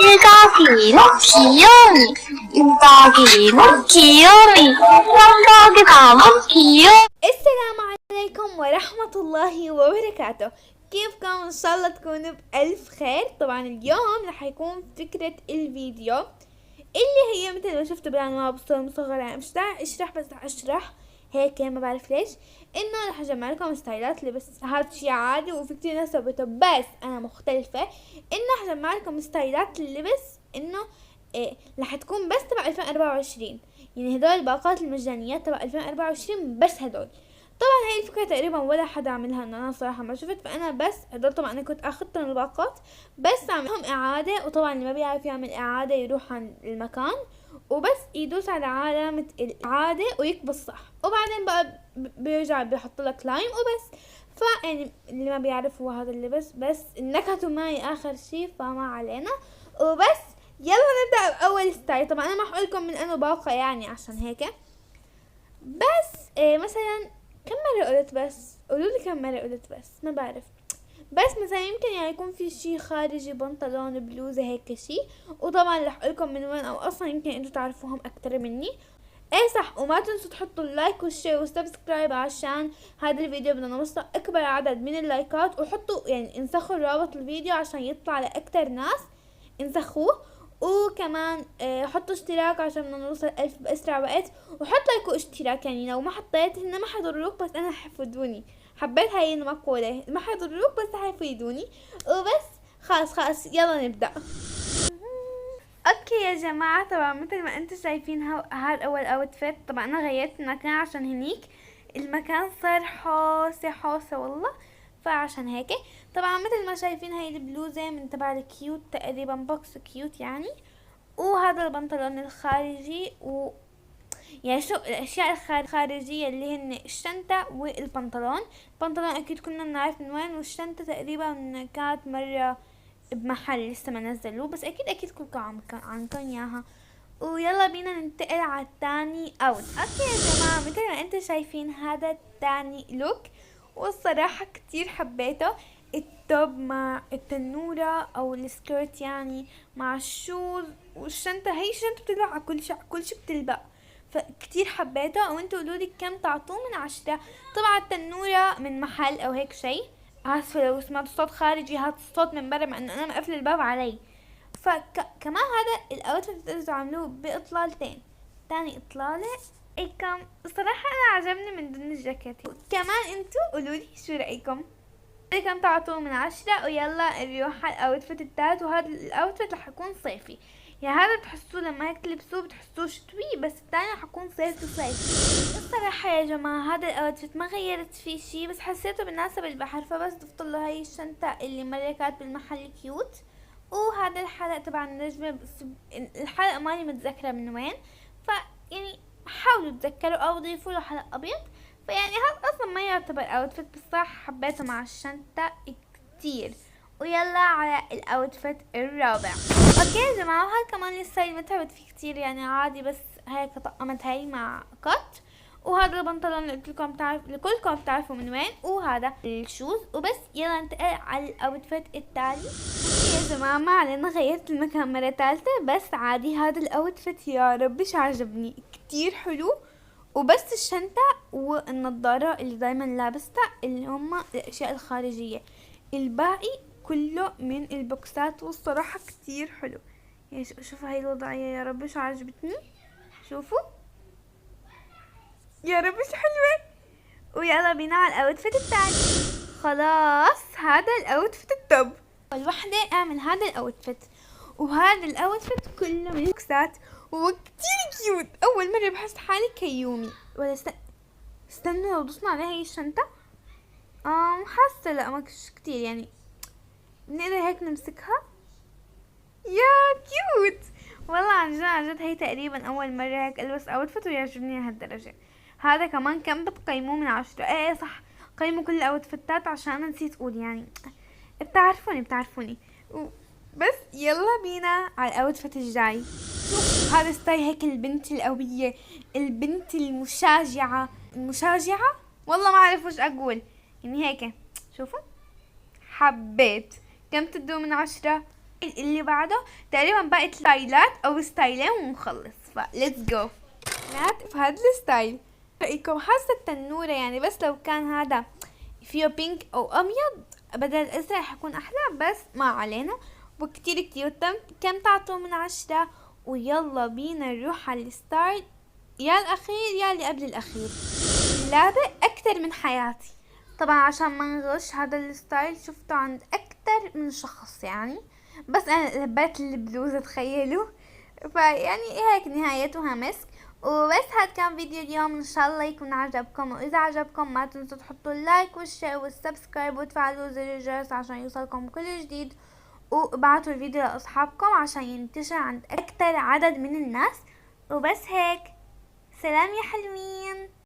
일각이는 귀요미, 일각이는 귀요미, 삼각이 담은 귀요미. السلام عليكم ورحمة الله وبركاته. كيفكم؟ ان شاء الله تكونوا بألف خير. طبعا اليوم رح يكون فكرة الفيديو اللي هي مثل ما شفتوا بالعنوان بصورة مصغرة. مش رح اشرح، بس رح اشرح هيك ما بعرف ليش انه رح اجمع لكم ستايلات لبس. هذا شي عادي وفي كتير ناس سوته، بس انا مختلفة انه رح اجمع لكم ستايلات اللبس انه رح تكون بس تبع 2024. يعني هدول الباقات المجانيات تبع 2024 بس هدول. طبعا هاي الفكرة تقريبا ولا حدا عملها، انه انا صراحة ما شفت، فانا بس هدول طبعا انا كنت اخذتهم الباقات بس اعملهم اعادة. وطبعا اللي ما بيعرف يعمل اعادة يروح عن المكان وبس يدوس على علامة الاعادة ويكبس صح، وبعدين بقى بيرجع بيحط لك لاين وبس. فيعني اللي ما بيعرف هو هذا اللبس، بس نكتوا معي اخر شي فما علينا وبس. يلا نبدأ بأول ستايل. طبعا انا ما حقولكم من انه باقة يعني عشان هيك بس مثلا كم مرة قلت بس؟ قولولي كم مرة قلت بس، ما بعرف. بس مثلا يمكن يعني يكون في شي خارجي، بنطلون، بلوزة، هيك شي. وطبعا رح اقولكم من وين، او اصلا يمكن انتو تعرفوهم اكتر مني. ايه صح، وما تنسوا تحطوا اللايك والشير والسبسكرايب عشان هذا الفيديو بدنا نوصل اكبر عدد من اللايكات. وحطوا يعني انسخوا رابط الفيديو عشان يطلع لاكتر ناس، انسخوه. وكمان حطوا اشتراك عشان بدنا نوصل 1000 باسرع وقت. وحط لايك واشتراك، يعني لو ما حطيت هن ما حيضروك بس انا حيفيدوني. حبيت هاي المقولة، ما حيضروك بس حيفيدوني وبس. خلاص يلا نبدأ. اوكي يا جماعة، طبعا مثل ما انتم شايفين هذا اول اوتفيت. طبعا انا غيرت المكان عشان هنيك المكان صار حوسة والله، فعشان هيك. طبعا مثل ما شايفين هاي البلوزة من تبع الكيوت تقريبا، بوكس كيوت يعني. وهذا البنطلون الخارجي، و يعني شو الاشياء الخارجية اللي هن الشنطة والبنطلون. البنطلون اكيد كنا نعرف من وين، والشنطة تقريبا كانت مرة بمحل لسه ما نزلوه، بس اكيد كلكم عنكم اياها. ويلا بينا ننتقل على الثاني اوت. اوكي يا جماعة، مثل ما انتم شايفين هذا الثاني لوك، والصراحة كتير حبيته. التوب مع التنورة او السكيرت يعني مع الشوز والشنطة. هي الشنطة بتلبق على كل شي بتلبق، فكتير حبيته. وانتوا قولولي كم تعطوه من 10. طبعا التنورة من محل او هيك شي. اسفة لو سمعتوا صوت خارجي، هذا الصوت من برا مع انه انا مقفل الباب علي. فكمان هذا الاوتفيت بتقدروا تعملوه باطلالتين. تاني اطلالة ايكم بصراحة انا عجبني من ضمن الجاكيت. كمان انتو قولولي شو رأيكم، كم تعطوه من 10. ويلا نروح على الاوتفيت التالت، وهذا الاوتفيت رح يكون صيفي. يعني هذا بتحسوه لما هيك تلبسوه بتحسوه شتوي، بس الثاني رح يكون صيفي. الصراحة يا جماعة هذا الاوتفيت ما غيرت فيه شي، بس حسيته بناسب البحر، فبس ضفت له هاي الشنطة اللي مرة كانت بالمحل كيوت. وهذا الحلق تبع النجمة، الحلق ماني متذكرة من وين، يعني حاولوا تذكروا او ضيفوا له حلق ابيض. فيعني هذا اصلا ما يعتبر اوتفيت، بس صح حبيته مع الشنطة كتير. ويلا على الاوتفيت الرابع. اوكي يا جماعة، وهذا كمان الستايل ما تعبت فيه كتير، يعني عادي، بس هيك طقمت هاي مع قط. وهذا البنطلون اللي كلكم بتعرفوا من وين، وهذا الشوز وبس. يلا ننتقل على الاوتفيت التالي. يا جماعة ما علينا، غيرت المكان مرة ثالثة بس عادي. هذا الاوتفيت يا ربش عجبني كتير حلو، وبس الشنطة والنظارة اللي دايما لابستها اللي هما الاشياء الخارجية، الباقي كله من البوكسات. والصراحة كتير حلو. يعني شوفوا هاي الوضعية يا رب شو عجبتني، شوفوا يا رب شو حلوة. ويلا بينا على الاوتفيت الثاني. خلاص هذا الاوتفيت التوب. اول وحدة اعمل هذا الاوتفيت، وهذا الاوتفيت كله من البوكسات وكتير كيوت. اول مرة بحس حالي كيومي. ولا استنوا لو دوسنا على هاي الشنطة حاسة لا ما كتير، يعني بنقدر هيك نمسكها. يا كيوت والله، عن جد هي تقريبا اول مرة هيك البس اوتفيت ويعجبني لهالدرجة. هذا كمان كم بتقيموه من 10؟ ايه صح، قيموا كل الاوتفيتات عشان انا نسيت اقول، يعني بتعرفوني. بس يلا بينا على الاوتفيت الجاي. شوف هذا ستايل هيك البنت القوية، البنت المشجعة والله ما اعرف وش اقول، يعني هيك شوفوا حبيت كم تدوا من 10؟ اللي بعده تقريبا بقت ستايلات او ستايلين ونخلص، فليتس جو. في هذا الستايل رأيكم؟ حاسة التنورة يعني بس لو كان هذا فيه بينك او ابيض بدل الازرق حيكون احلى، بس ما علينا. وكتير كتير كم تعطوا من 10؟ ويلا بينا نروح على الستايل يا الاخير يا اللي قبل الاخير. لابق اكتر من حياتي طبعا، عشان ما نغش هذا الستايل شفته عند اكتر من شخص يعني، بس انا لبيت البلوزة تخيلوا. فيعني هيك نهايتها مسك. وبس هاد كان فيديو اليوم، ان شاء الله يكون عجبكم، واذا عجبكم ما تنسوا تحطوا اللايك والشير والسبسكرايب وتفعلوا زر الجرس عشان يوصلكم كل جديد، وابعتوا الفيديو لاصحابكم عشان ينتشر عند اكتر عدد من الناس. وبس هيك، سلام يا حلوين.